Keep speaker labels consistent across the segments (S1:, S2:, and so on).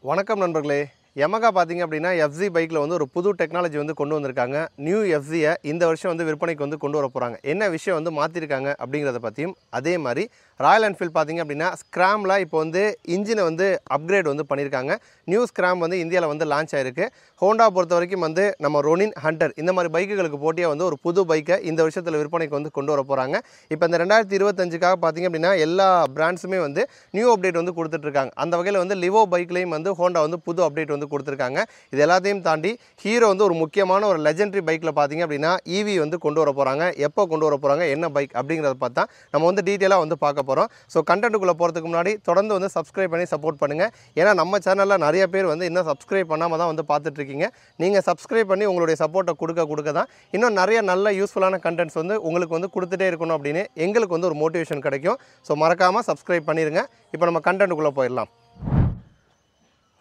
S1: வணக்கம் நண்பர்களே. Yamaha பார்த்தீங்க அப்படின்னா FZ பைக்கில் வந்து ஒரு புது டெக்னாலஜி வந்து கொண்டு வந்திருக்காங்க. நியூ FZயை இந்த வருஷம் வந்து விற்பனைக்கு வந்து கொண்டு வர போகிறாங்க. என்ன விஷயம் வந்து மாற்றிருக்காங்க அப்படிங்கிறத பற்றியும், அதே மாதிரி ராயல் என்ஃபீல்ட் பார்த்தீங்க அப்படின்னா ஸ்க்ராமில் இப்போ வந்து இன்ஜினை வந்து அப்கிரேட் வந்து பண்ணியிருக்காங்க. நியூ ஸ்க்ராம் வந்து இந்தியாவில் வந்து லான்ச் ஆயிருக்கு. ஹோண்டா பொறுத்த வரைக்கும் வந்து நம்ம ரொனின் ஹண்டர் இந்த மாதிரி பைக்குகளுக்கு போட்டியாக வந்து ஒரு புது பைக்கை இந்த வருஷத்தில் விற்பனைக்கு வந்து கொண்டு வர போகிறாங்க. இப்போ இந்த 2025க்காக பார்த்தீங்க அப்படின்னா எல்லா பிராண்ட்ஸுமே வந்து நியூ அப்டேட் வந்து கொடுத்துட்ருக்காங்க. அந்த வகையில் வந்து லிவோ பைக்லேயும் வந்து ஹோண்டா வந்து புது அப்டேட் வந்து கொடுத்துருக்காங்க. இது எல்லாத்தையும் தாண்டி ஹீரோ வந்து ஒரு முக்கியமான ஒரு லெஜெண்டரி பைக்கில் பார்த்தீங்க அப்படின்னா ஈவி வந்து கொண்டு வர போகிறாங்க. எப்போ கொண்டு வர போகிறாங்க, என்ன பைக் அப்படிங்கிறத பார்த்தா நம்ம வந்து டீட்டெயிலாக வந்து பார்க்க போகிறோம். ஸோ கண்டென்ட்டுக்குள்ளே போகிறதுக்கு முன்னாடி தொடர்ந்து வந்து சப்ஸ்கிரைப் பண்ணி சப்போர்ட் பண்ணுங்கள். ஏன்னா நம்ம சேனலில் நிறைய பேர் வந்து இன்னும் சப்ஸ்கிரைப் பண்ணாமல் தான் வந்து பார்த்துட்ருக்கீங்க. நீங்கள் சப்ஸ்கிரைப் பண்ணி உங்களுடைய சப்போர்ட்டை கொடுக்க தான் இன்னும் நிறைய நல்ல யூஸ்ஃபுல்லான கண்டென்ட்ஸ் வந்து உங்களுக்கு வந்து கொடுத்துட்டே இருக்கணும் அப்படின்னு எங்களுக்கு வந்து ஒரு மோட்டிவேஷன் கிடைக்கும். ஸோ மறக்காமல் சப்ஸ்கிரைப் பண்ணிடுங்க. இப்போ நம்ம கண்டென்ட்டுக்குள்ளே போயிடலாம்.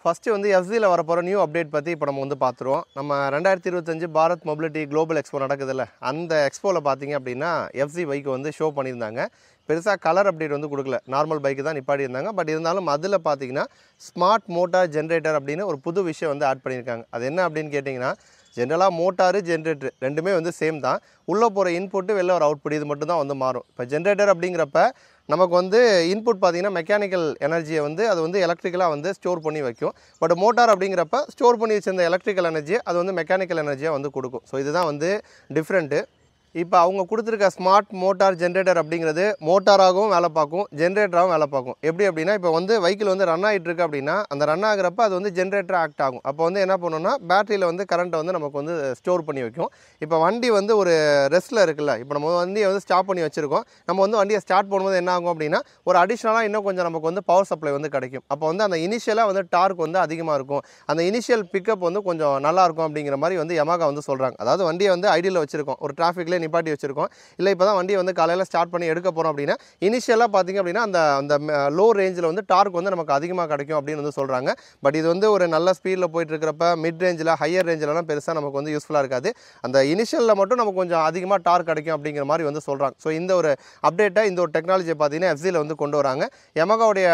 S1: ஃபஸ்ட்டு வந்து FZயில் வரப்போகிற நியூ அப்டேட் பற்றி இப்போ நம்ம வந்து பார்த்துருவோம். நம்ம 2025 பாரத் மொபிலிட்டி குளோபல் எக்ஸ்போ நடக்குதுல்ல, அந்த எக்ஸ்போவில் பார்த்தீங்க அப்படின்னா FZ பைக்கு வந்து ஷோ பண்ணியிருந்தாங்க. பெருசாக கலர் அப்டேட் வந்து கொடுக்கல, நார்மல் பைக்கு தான் நிப்பாடி இருந்தாங்க. பட் இருந்தாலும் அதில் பார்த்தீங்கன்னா ஸ்மார்ட் மோட்டார் ஜென்ரேட்டர் அப்படின்னு ஒரு புது விஷயம் வந்து ஆட் பண்ணியிருக்காங்க. அது என்ன அப்படின்னு கேட்டிங்கன்னா, ஜென்ரலாக மோட்டாரு ஜென்ரேட்டர் ரெண்டுமே வந்து சேம் தான். உள்ளே போகிற இன்புட்டு வெளில ஒரு அவுட்புட் இது மட்டும் தான் வந்து மாறும். இப்போ ஜென்ரேட்டர் அப்படிங்கிறப்ப நமக்கு வந்து இன்புட் பார்த்திங்கன்னா மெக்கானிக்கல் எனர்ஜியை வந்து அது வந்து எலக்ட்ரிக்கலாக வந்து ஸ்டோர் பண்ணி வைக்கும். பட் மோட்டார் அப்படிங்கிறப்ப ஸ்டோர் பண்ணி வச்சிருந்த எலக்ட்ரிக்கல் எனர்ஜியை அது வந்து மெக்கானிக்கல் எனர்ஜியாக வந்து கொடுக்கும். ஸோ இதுதான் வந்து டிஃப்ரெண்ட்டு. இப்போ அவங்க கொடுத்துருக்க ஸ்மார்ட் மோட்டார் ஜென்ரேட்டர் அப்படிங்கிறது மோட்டாராகவும் வேலை பார்க்கும், ஜென்ரேட்டராகவும் வேலை பார்க்கும். எப்படி அப்படின்னா, இப்போ வந்து வெஹிக்கிள் வந்து ரன் ஆகிட்டு இருக்கு அப்படின்னா அந்த ரன் ஆகிறப்ப அது வந்து ஜென்ரேட்டர் ஆக்ட் ஆகும். அப்போ வந்து என்ன பண்ணணும்னா பேட்டரியில் வந்து கரண்ட்டை வந்து நமக்கு வந்து ஸ்டோர் பண்ணி வைக்கும். இப்போ வண்டி வந்து ஒரு ரெஸ்ட்டில் இருக்குல்ல, இப்போ நம்ம வண்டியை வந்து ஸ்டாப் பண்ணி வச்சுருக்கோம். நம்ம வந்து வண்டியை ஸ்டார்ட் பண்ணும்போது என்ன ஆகும் அப்படின்னா ஒரு அடிஷ்னலாக இன்னும் கொஞ்சம் நமக்கு வந்து பவர் சப்ளை வந்து கிடைக்கும். அப்போ வந்து அந்த இனிஷியலாக வந்து டார்க் வந்து அதிகமாக இருக்கும், அந்த இனிஷியல் பிக்கப் வந்து கொஞ்சம் நல்லாயிருக்கும் அப்படிங்கிற மாதிரி வந்து Yamaha வந்து சொல்கிறாங்க. அதாவது வண்டியை வந்து ஐடியில் வச்சுருக்கோம், ஒரு டிராஃபிக்லேயே நிப்பாட்டி வச்சிருக்கோம், இல்லை இப்போ தான் வண்டியை வந்து காலையில் ஸ்டார்ட் பண்ணி எடுக்க போகிறோம் அப்படின்னா இனிஷியலாக பார்த்திங்க அப்படின்னா அந்த அந்த லோ ரேஞ்சில் வந்து டார்க் வந்து நமக்கு அதிகமாக கிடைக்கும் அப்படின்னு வந்து சொல்கிறாங்க. பட் இது வந்து ஒரு நல்ல ஸ்பீடில் போயிட்டு இருக்கிறப்ப மிட் ரேஞ்சில் ஹையர் ரேஞ்சிலலாம் பெருசாக நமக்கு வந்து யூஸ்ஃபுல்லாக இருக்காது. அந்த இனிஷியலில் மட்டும் நமக்கு கொஞ்சம் அதிகமாக டார்க் கிடைக்கும் அப்படிங்கிற மாதிரி வந்து சொல்கிறாங்க. ஸோ இந்த ஒரு அப்டேட்டை, இந்த ஒரு டெக்னாலஜியை பார்த்தீங்கன்னா FZயில் வந்து கொண்டு வராங்க. Yamahaவுடைய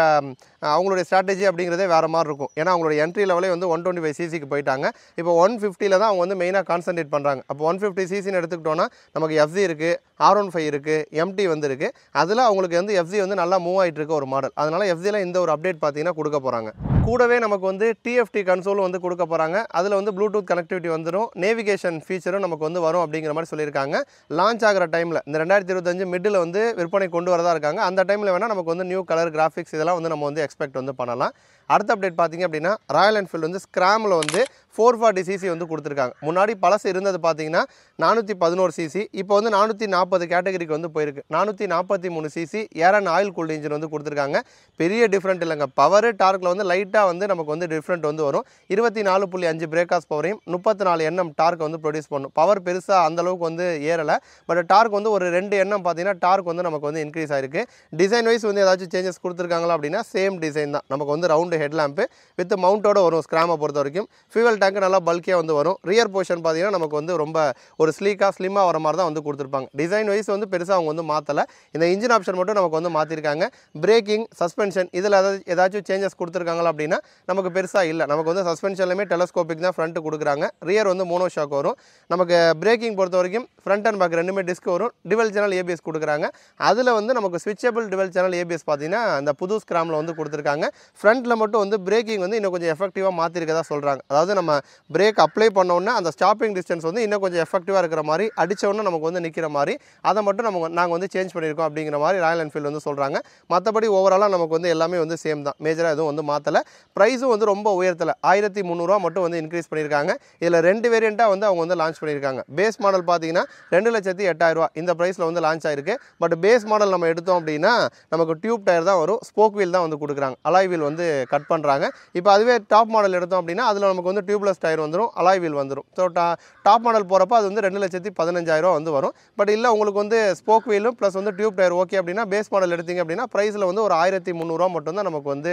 S1: அவங்களுடைய ஸ்ட்ராட்டஜி அப்படிங்கிறதே வேறு மாதிரி இருக்கும். ஏன்னா அவங்களுடைய என்ட்ரி லெவலே வந்து 125cc போயிட்டாங்க. இப்போ 150ல் தான் அவங்க வந்து மெயினாக கான்சன்ட்ரேட் பண்ணுறாங்க. அப்போ 150cc எடுத்துக்கிட்டோன்னா நமக்கு FZ இருக்குது, R15 இருக்குது, MT வந்து இருக்குது. அதில் அவங்களுக்கு வந்து FZ வந்து நல்லா மூவ் ஆகிட்டு இருக்க ஒரு மாடல். அதனால் FZயில் இந்த ஒரு அப்டேட் பார்த்தீங்கன்னா கொடுக்க போகிறாங்க. கூடவே நமக்கு வந்து TFT கன்சோலும் வந்து கொடுக்க போகிறாங்க. அதில் வந்து ப்ளூடூத் கனெக்டிவிட்டி வந்துடும், நேவிகேஷன் ஃபீச்சரும் நமக்கு வந்து வரும் அப்படிங்கிற மாதிரி சொல்லியிருக்காங்க. லான்ச் ஆகிற டைமில் இந்த 2025 மிட்டில் வந்து விற்பனை கொண்டு வரதா இருக்காங்க. அந்த டைமில் வேணால் நமக்கு வந்து நியூ கலர் கிராஃபிக்ஸ் இதெல்லாம் வந்து நம்ம வந்து எக்ஸ்பெக்ட் வந்து பண்ணலாம். அடுத்த அப்டேட் பார்த்திங்க அப்படின்னா ராயல் என்ஃபீல்டு வந்து ஸ்க்ராமில் வந்து 440cc வந்து கொடுத்துருக்காங்க. முன்னாடி பழசு இருந்தது பார்த்தீங்கன்னா 411cc, இப்போ வந்து 440 கேட்டகரிக்கு வந்து போயிருக்கு. 443cc air and oil cooled engine வந்து கொடுத்துருக்காங்க. பெரிய டிஃப்ரெண்ட் இல்லைங்க, பவர் டார்க்கில் வந்து லைட்டாக வந்து நமக்கு வந்து டிஃப்ரெண்ட் வந்து வரும். 24.5 பிரேக்காஸ் பவரையும் 34 Nm டார்க் வந்து ப்ரொடியூஸ் பண்ணும். பவர் பெருசாக அந்தளவுக்கு வந்து ஏறலை, பட் டார்க் வந்து ஒரு 2 Nm பார்த்தீங்கன்னா டார்க் வந்து நமக்கு வந்து இன்க்ரீஸ் ஆயிருக்கு. டிசைன் வைஸ் வந்து ஏதாச்சும் சேஞ்சஸ் கொடுத்துருக்காங்களா அப்படின்னா சேம் டிசைன் தான். நமக்கு வந்து ரவுண்டு ஹெட்லாம்ப்பு வித் மவுண்டோட வரும். ஸ்க்ராமை பொறுத்த வரைக்கும் ஃபியூவல் டேங்க் நல்லா பல்கியாக வந்து வரும். ரியர் போர்ஷன் பார்த்தீங்கன்னா நமக்கு வந்து ரொம்ப ஒரு ஸ்லிம்மாக வர மாதிரி தான் வந்து கொடுத்துருப்பாங்க. டிசைன் வைஸ் வந்து பெருசாக அவங்க வந்து மாற்றலை. இந்த இன்ஜின் ஆப்ஷன் மட்டும் நமக்கு வந்து மாற்றிருக்காங்க. பிரேக்கிங், சஸ்பென்ஷன் இதில் ஏதாச்சும் சேஞ்சஸ் கொடுத்துருக்காங்களா அப்படின்னா நமக்கு பெருசாக இல்லை. நமக்கு வந்து சஸ்பென்ஷன்லையுமே டெலஸ்கோபிக் தான் ஃப்ரண்ட் கொடுக்குறாங்க. ரியர் வந்து மோனோ ஷாக் வரும். நமக்கு பிரேக்கிங் பொறுத்த வரைக்கும் ஃப்ரண்ட் அண்ட் பேக் ரெண்டுமே டிஸ்க் வரும். டிவல் சேனல் ABS கொடுக்குறாங்க. அதில் வந்து நமக்கு ஸ்விட்சபிள் டிவல் சேனல் ABS பார்த்தீங்கன்னா அந்த புது ஸ்க்ராமில் வந்து கொடுத்துருக்காங்க. ஃப்ரண்ட்டில் மட்டும் வந்து பிரேக்கிங் வந்து இன்னும் கொஞ்சம் எஃபெக்டிவாக மாற்றிருக்கதா சொல்கிறாங்க. அதாவது நம்ம பிரேக் அப்ளை பண்ணோன்னா அந்த ஸ்டாப்பிங் டிஸ்டன்ஸ் வந்து இன்னும் கொஞ்சம் எஃபெக்டிவாக இருக்கிற மாதிரி, அடித்தோன்னா நமக்கு வந்து நிற்கிற மாதிரி, அதை மட்டும் நாங்கள் வந்து சேஞ்ச் பண்ணியிருக்கோம் அப்படிங்கிற மாதிரி ராயல் என்ஃபீல்டு வந்து சொல்கிறாங்க. மற்றபடி ஓவராலாக நமக்கு வந்து எல்லாமே வந்து சேம் தான், மேஜராக எதுவும் வந்து மாற்றலை. ப்ரைஸும் வந்து ரொம்ப உயர்த்தலை, 1300 மட்டும் வந்து இன்க்ரீஸ் பண்ணியிருக்காங்க. இதில் 2 வேரியண்ட்டாக வந்து அவங்க வந்து லான்ச் பண்ணியிருக்காங்க. பேஸ் மாடல் பார்த்தீங்கன்னா 2,80,000 இந்த ப்ரைஸில் வந்து லான்ச் ஆயிருக்கு. பட் பேஸ் மாடல் நம்ம எடுத்தோம் அப்படின்னா நமக்கு டியூப் டயர் தான் வரும், ஸ்போக் வீல் தான் வந்து கொடுக்குறாங்க, அலாய் வீல் வந்து கட் பண்ணுறாங்க. இப்போ அதுவே டாப் மாடல் எடுத்தோம் அப்படின்னா அதில் நமக்கு வந்து டியூப்லெஸ் டயர் வந்துடும், அலாய் வீல் வந்துடும். ஸோ டாப் மாடல் போகிறப்ப அது வந்து 2,15,000 வந்து வரும். பட் இல்லை உங்களுக்கு வந்து ஸ்போக் வீலும் ப்ளஸ் வந்து டியூப் டயர் ஓகே அப்படின்னா பேஸ் மாடல் எடுத்திங்க அப்படின்னா ப்ரைஸில் வந்து ஒரு 1300 மட்டும்தான் நமக்கு வந்து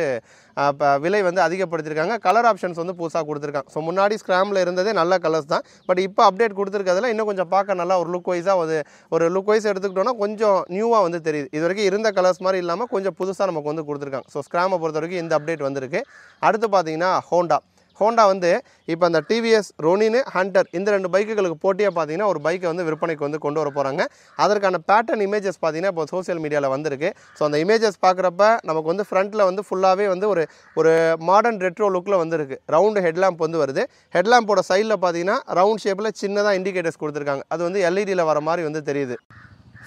S1: விலை வந்து அதிகப்படுத்தியிருக்காங்க. கலர் ஆப்ஷன்ஸ் வந்து புதுசாக கொடுத்துருக்காங்க. ஸோ முன்னாடி ஸ்க்ராமில் இருந்ததே நல்ல கலர்ஸ் தான். பட் இப்போ அப்டேட் கொடுத்துருக்கிறதுல இன்னும் கொஞ்சம் பார்க்க நல்லா ஒரு லுக் வைஸாக ஒரு லுக் வைஸ் எடுத்துக்கிட்டோன்னா கொஞ்சம் நியூவாக வந்து தெரியுது. இது வரைக்கும் இருந்த கலர்ஸ் மாதிரி இல்லாமல் கொஞ்சம் புதுசாக நமக்கு வந்து கொடுத்துருக்காங்க. ஸோ ஸ்க்ராமை பொறுத்த வரைக்கும் இந்த அப்டேட் வந்து வந்திருக்கு. அடுத்து பார்த்தீங்கன்னா ஹோண்டா வந்து இப்போ அந்த டிவிஎஸ் ரொனின் ஹண்டர் இந்த 2 பைக்குகளுக்கு போட்டியாக பார்த்தீங்கன்னா ஒரு பைக்கை வந்து விற்பனைக்கு வந்து கொண்டு வர போகிறாங்க. அதற்கான பேட்டர்ன் இமேஜஸ் பார்த்தீங்கன்னா இப்போ சோஷியல் மீடியாவில் வந்திருக்கு. ஸோ அந்த இமேஜஸ் பார்க்குறப்ப நமக்கு வந்து ஃப்ரண்ட்டில் வந்து ஃபுல்லாகவே வந்து ஒரு மாடர்ன் ரெட்ரோ லுக்கில் வந்துருக்கு. ரவுண்டு ஹெட்லாம்ப் வந்து வருது. ஹெட்லாம்போட சைடில் பார்த்தீங்கன்னா ரவுண்ட் ஷேப்பில் சின்னதாக இண்டிகேட்டர்ஸ் கொடுத்துருக்காங்க. அது வந்து எல்இடியில் வர மாதிரி வந்து தெரியுது.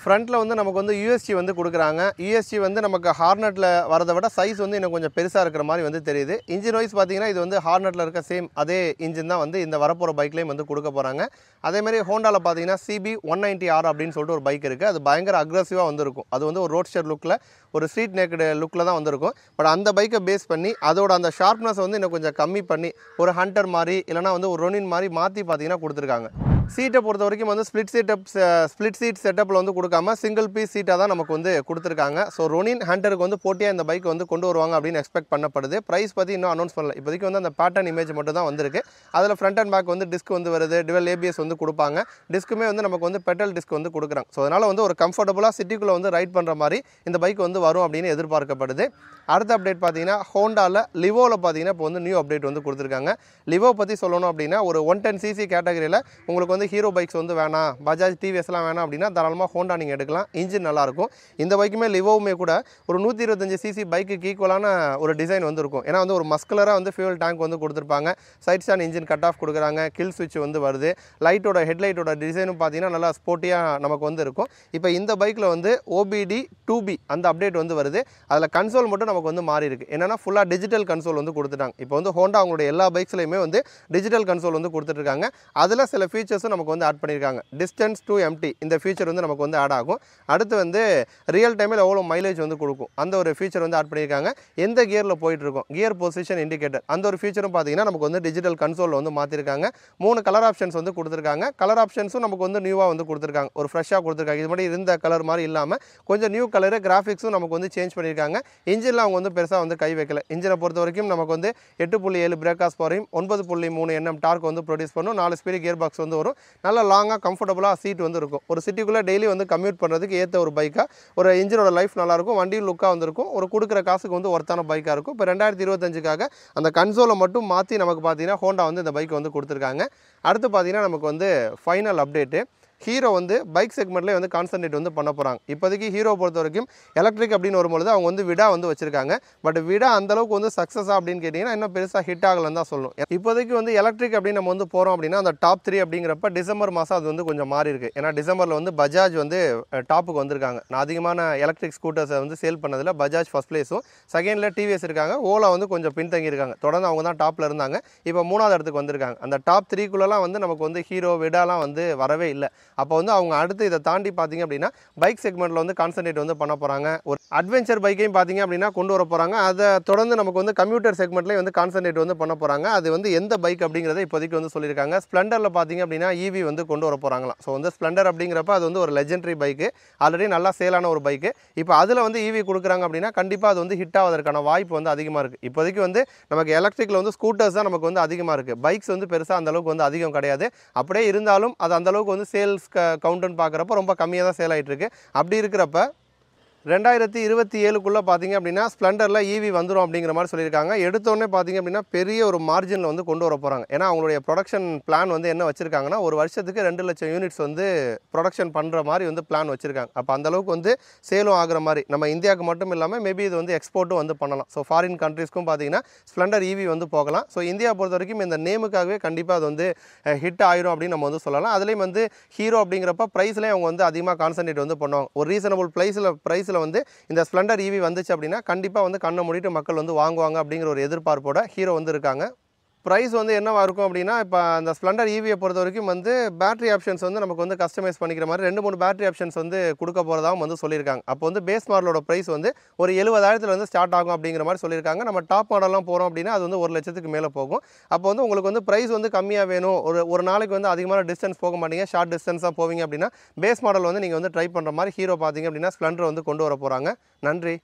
S1: ஃப்ரண்ட்டில் வந்து நமக்கு வந்து யூஎஸ்ஜி வந்து கொடுக்குறாங்க. யூஎஸ்ஜி வந்து நமக்கு ஹார்னட்டில் வரதை விட சைஸ் வந்து இன்னும் கொஞ்சம் பெருசாக இருக்கிற மாதிரி வந்து தெரியுது. இன்ஜின் வைஸ் பார்த்தீங்கன்னா இது வந்து ஹார்னட்டில் இருக்க சேம் அதே இன்ஜின் தான் வந்து இந்த வரப்போகிற பைக்லேயும் வந்து கொடுக்க போகிறாங்க. அதேமாதிரி ஹோண்டாவில் பார்த்தீங்கன்னா CB190R அப்படின்னு சொல்லிட்டு ஒரு பைக் இருக்குது. அது பயங்கர அக்ரெசிவாக வந்துருக்கும். அது வந்து ஒரு ரோட்ஸ்டர் லுக்கில் ஒரு ஸ்ட்ரீட் நேக்கடு லுக்கில் தான் வந்திருக்கும். பட் அந்த பைக்கை பேஸ் பண்ணி அதோட அந்த ஷார்ப்னஸ் வந்து இன்னும் கொஞ்சம் கம்மி பண்ணி ஒரு ஹண்டர் மாதிரி இல்லைனா வந்து ஒரு ரொனின் மாதிரி மாற்றி பார்த்தீங்கன்னா கொடுத்துருக்காங்க. சீட்டை பொறுத்த வரைக்கும் வந்து ஸ்ப்ளிட் சீட் செட்டப்பில் வந்து கொடுக்காம சிங்கிள் பீஸ் சீட்டாக தான் நமக்கு வந்து கொடுத்துருக்காங்க. ஸோ ரொனின் ஹண்டருக்கு வந்து போட்டியாக இந்த பைக் வந்து கொண்டு வருவாங்க அப்படின்னு எக்ஸ்பெக்ட் பண்ணப்படுது. ப்ரைஸ் பற்றி இன்னும் அனௌன்ஸ் பண்ணல. இப்போதைக்கு வந்து அந்த பேட்டர்ன் இமேஜ் மட்டும் தான் வந்திருக்கு. அதில் ஃப்ரண்ட் அண்ட் பேக் வந்து டிஸ்க் வந்து வருது. டுவெல் ABS வந்து கொடுப்பாங்க. டிஸ்க்குமே வந்து நமக்கு வந்து பெட்ரோல் டிஸ்க் வந்து கொடுக்குறாங்க. ஸோ அதனால் வந்து ஒரு கம்ஃபர்டபுளாக சிட்டிக்குள்ளே வந்து ரைட் பண்ணுற மாதிரி இந்த பைக் வந்து வரும் அப்படின்னு எதிர்பார்க்கப்படுது. அடுத்த அப்டேட் பார்த்தீங்கன்னா ஹோண்டாவில் லிவோவில் பார்த்தீங்கன்னா இப்போ வந்து நியூ அப்டேட் வந்து கொடுத்துருக்காங்க. லிவோ பற்றி சொல்லணும் அப்படின்னா ஒரு 110cc கேட்டகரியில் உங்களுக்கு வந்து ஹீரோ பைக்ஸ் வந்து வேணாம், பஜாஜ் டிவிஎஸ்லாம் வேணாம் அப்படின்னா தாராளமாக ஹோண்டா நீங்கள் எடுக்கலாம். இன்ஜின் நல்லாயிருக்கும். இந்த பைக்குமே லிவோவுமே கூட ஒரு 125cc பைக்குக்கு ஈக்குவலான ஒரு டிசைன் வந்து இருக்கும். ஏன்னா வந்து ஒரு மஸ்குலராக வந்து ஃபியூல் டேங்க் வந்து கொடுத்துருப்பாங்க. Side stand engine cut off கொடுக்குறாங்க. கில் ஸ்விட்ச் வந்து வருது. லைட்டோட ஹெட்லைட்டோட டிசைனும் பார்த்தீங்கன்னா நல்லா ஸ்போர்ட்டியாக நமக்கு வந்து இருக்கும். இப்போ இந்த பைக்கில் வந்து OBD 2B அந்த அப்டேட் வந்து வருது. அதில் கன்சோல் மட்டும் நமக்கு வந்து மாறி இருக்குது. என்னென்னா ஃபுல்லாக டிஜிட்டல் கன்சோல் வந்து கொடுத்துட்டாங்க. இப்போ வந்து ஹோண்டா அவங்களுடைய எல்லா பைக்ஸ்லையுமே வந்து டிஜிட்டல் கன்சோல் வந்து கொடுத்துட்ருக்காங்க. அதில் சில ஃபீச்சர்ஸும் நமக்கு வந்து ஆட் பண்ணியிருக்காங்க. டிஸ்டன்ஸ் டு எம்டி இந்த ஃபீச்சர் வந்து நமக்கு வந்து ஆட் ஆகும். அடுத்து வந்து ரியல் டைமில் எவ்வளோ மைலேஜ் வந்து கொடுக்கும் அந்த ஒரு ஃபீச்சர் வந்து ஆட் பண்ணியிருக்காங்க. எந்த கியரில் போயிட்டுருக்கோம் கியர் பொசிஷன் இண்டிகேட்டர் அந்த ஒரு ஃபீச்சரும் பார்த்தீங்கன்னா நமக்கு வந்து டிஜிட்டல் கன்சோலில் வந்து மாற்றிருக்காங்க. 3 கலர் ஆப்ஷன்ஸ் வந்து கொடுத்துருக்காங்க. கலர் ஆப்ஷன்ஸும் நமக்கு வந்து நியூவாக வந்து கொடுத்துருக்காங்க. ஒரு ஃப்ரெஷ்ஷாக கொடுத்துருக்காங்க. இது மாதிரி இருந்த கலர் மாதிரி இல்லாமல் கொஞ்சம் நியூ கலரு கிராஃபிக்ஸும் நமக்கு வந்து சேஞ்ச் பண்ணியிருக்காங்க. இன்ஜினில் அவங்க வந்து பெருசாக வந்து கை வைக்கல. இன்ஜினை பொறுத்த வரைக்கும் நமக்கு வந்து 8.7 பிரேக்காஸ் பவரையும் 9.3 Nm டார்க் வந்து ப்ரொடியூஸ் பண்ணும். 4 ஸ்பீடு கியர் பாக்ஸ் வந்து வரும். நல்ல லாங்காக கம்ஃபர்டபுளாக சீட் வந்து இருக்கும். ஒரு சிட்டிக்குள்ளே டெய்லி வந்து கம்யூட் பண்ணுறதுக்கு ஏற்ற ஒரு பைக்காக ஒரு இன்ஜினோட லைஃப் நல்லாயிருக்கும். வண்டியும் லுக்காக வந்துருக்கும். ஒரு கொடுக்குற காசுக்கு வந்து ஒர்த்தான பைக்காக இருக்கும். இப்போ 2025க்காக அந்த கன்சோலை மட்டும் மாற்றி நமக்கு பார்த்தீங்கன்னா ஹோண்டா வந்து இந்த பைக் வந்து கொடுத்துருக்காங்க. அடுத்து பார்த்தீங்கன்னா நமக்கு வந்து ஃபைனல் அப்டேட்டு ஹீரோ வந்து பைக் செக்மெண்ட்லேயே வந்து கான்சன்ட்ரேட் வந்து பண்ண போகிறாங்க. இப்போதைக்கு ஹீரோ பொறுத்த வரைக்கும் எலக்ட்ரிக் அப்படின்னு வரும்பொழுது அவங்க வந்து விடா வந்து வச்சிருக்காங்க. பட் விடா அந்தளவுக்கு வந்து சக்ஸஸாக அப்படின்னு கேட்டிங்கன்னா இன்னும் பெருசாக ஹிட் ஆகலன்னு தான் சொல்லணும். இப்போதைக்கு வந்து எலக்ட்ரிக் அப்படின்னு நம்ம வந்து போகிறோம் அப்படின்னா அந்த டாப் 3 அப்படிங்கிறப்ப டிசம்பர் மாதம் அது வந்து கொஞ்சம் மாறி இருக்குது. ஏன்னா டிசம்பரில் வந்து பஜாஜ் வந்து டாப்புக்கு வந்திருக்காங்க. நான் அதிகமான எலக்ட்ரிக் ஸ்கூட்டர்ஸை வந்து சேல் பண்ணதில் பஜாஜ் ஃபஸ்ட் பிளேஸும், செகண்டில் டிவிஎஸ் இருக்காங்க. ஓலா வந்து கொஞ்சம் பின்தங்கி இருக்காங்க. தொடர்ந்து அவங்க தான் டாப்பில் இருந்தாங்க. இப்போ 3வது இடத்துக்கு வந்திருக்காங்க. அந்த டாப் 3க்குள்ளலாம் வந்து நமக்கு வந்து ஹீரோ விடாலாம் வந்து வரவே இல்லை. அப்போ வந்து அவங்க அடுத்து இதை தாண்டி பார்த்தீங்க அப்படின்னா பைக் செக்மெண்ட்டில் வந்து கான்சன்ட்ரேட் வந்து பண்ண போகிறாங்க. ஒரு அட்வென்ச்சர் பைக்கையும் பார்த்தீங்க அப்படின்னா கொண்டு வர போகிறாங்க. அதை தொடர்ந்து நமக்கு வந்து கம்ப்யூட்டர் செக்மெண்ட்லேயே வந்து கான்சன்ட்ரேட் வந்து பண்ண போகிறாங்க. அது வந்து எந்த பைக் அப்படிங்கிறத இப்போதைக்கு வந்து சொல்லியிருக்காங்க. ஸ்ப்ளெண்டரில் பார்த்தீங்க அப்படின்னா EV வந்து கொண்டு வர போகிறாங்களாம். ஸோ வந்து ஸ்ப்ளெண்டர் அப்படிங்கிறப்ப அது வந்து ஒரு லெஜெண்டரி பைக்கு, ஆல்ரெடி நல்லா சேலான ஒரு பைக்கு. இப்போ அதில் வந்து EV கொடுக்குறாங்க அப்படின்னா கண்டிப்பாக அது வந்து ஹிட் ஆவதற்கான வாய்ப்பு வந்து அதிகமாக இருக்குது. இப்போதைக்கு வந்து நமக்கு எலக்ட்ரிக்கில் வந்து ஸ்கூட்டர்ஸ் தான் நமக்கு வந்து அதிகமாக இருக்குது. பைக்ஸ் வந்து பெருசாக அந்தளவுக்கு வந்து அதிகம் கிடையாது. அப்படியே இருந்தாலும் அது அந்தளவுக்கு வந்து சேல்ஸ் கவுண்ட்னு பார்க்குறப்ப ரொம்ப கம்மியாக தான் சேல் ஆகிட்டு இருக்கு. அப்படி இருக்கிறப்ப 2027க்குள்ளே பார்த்தீங்க அப்படின்னா ஸ்ப்ளெண்டரில் EV வந்துடும் அப்படிங்கிற மாதிரி சொல்லியிருக்காங்க. எடுத்தோடனே பார்த்தீங்க அப்படின்னா பெரிய ஒரு மார்ஜினில் வந்து கொண்டு வர போகிறாங்க. ஏன்னா அவங்களுடைய ப்ரொடக்ஷன் பிளான் வந்து என்ன வச்சுருக்காங்கன்னா ஒரு வருஷத்துக்கு 2 லட்சம் யூனிட்ஸ் வந்து ப்ரொடக்ஷன் பண்ணுற மாதிரி வந்து பிளான் வச்சுருக்காங்க. அப்போ அந்தளவுக்கு வந்து சேலும் ஆகிற மாதிரி நம்ம இந்தியாவுக்கு மட்டும் இல்லாமல் மேபி இது வந்து எக்ஸ்போர்ட்டும் வந்து பண்ணலாம். ஸோ ஃபாரின் கண்ட்ரீஸ்க்கும் பார்த்தீங்கன்னா ஸ்ப்ளெண்டர் EV வந்து போகலாம். ஸோ இந்தியா பொறுத்த வரைக்கும் இந்த நேமுக்காகவே கண்டிப்பாக அது வந்து ஹிட் ஆயிரும் அப்படின்னு நம்ம வந்து சொல்லலாம். அதுலேயும் வந்து ஹீரோ அப்படிங்கிறப்ப ப்ரைஸ்லேயும் அவங்க வந்து அதிகமாக கான்சன்ட்ரேட் வந்து பண்ணுவாங்க. ஒரு ரீசனபிள் ப்ரைஸில் வந்து இந்த ஸ்ப்ளெண்டர் EV வந்துச்சு அப்படின்னா கண்டிப்பாக வந்து கண்ணை மூடிட்டு மக்கள் வந்து வாங்குவாங்க அப்படிங்கிற ஒரு எதிர்பார்ப்போட ஹீரோ வந்து இருக்காங்க. ப்ரைஸ் வந்து என்னவா இருக்கும் அப்படின்னா இப்போ அந்த ஸ்ப்ளெண்டர் EVயை பொறுத்த வரைக்கும் வந்து பேட்டரி ஆப்ஷன்ஸ் வந்து நமக்கு வந்து கஸ்டமைஸ் பண்ணிக்கிற மாதிரி 2-3 பேட்டரி ஆப்ஷன்ஸ் வந்து கொடுக்க போகிறதாகவும் வந்து சொல்லியிருக்காங்க. அப்போ வந்து பேஸ் மாடலோட ப்ரைஸ் வந்து ஒரு 70,000 வந்து ஸ்டார்ட் ஆகும் அப்படிங்கிற மாதிரி சொல்லியிருக்காங்க. நம்ம டாப் மாடல்லாம் போகிறோம் அப்படின்னா அது வந்து 1 லட்சத்துக்கு மேலே போகும். அப்போ வந்து உங்களுக்கு வந்து ப்ரைஸ் வந்து கம்மியாக வேணும், ஒரு நாளைக்கு வந்து அதிகமான டிஸ்டன்ஸ் போக மாட்டீங்க, ஷார்ட் டிஸ்டன்ஸாக போவீங்க அப்படின்னா பேஸ் மாடல் வந்து நீங்கள் வந்து ட்ரை பண்ணுற மாதிரி ஹீரோ பார்த்தீங்க அப்படின்னா ஸ்ப்ளெண்டர் வந்து கொண்டு வர போகிறாங்க. நன்றி.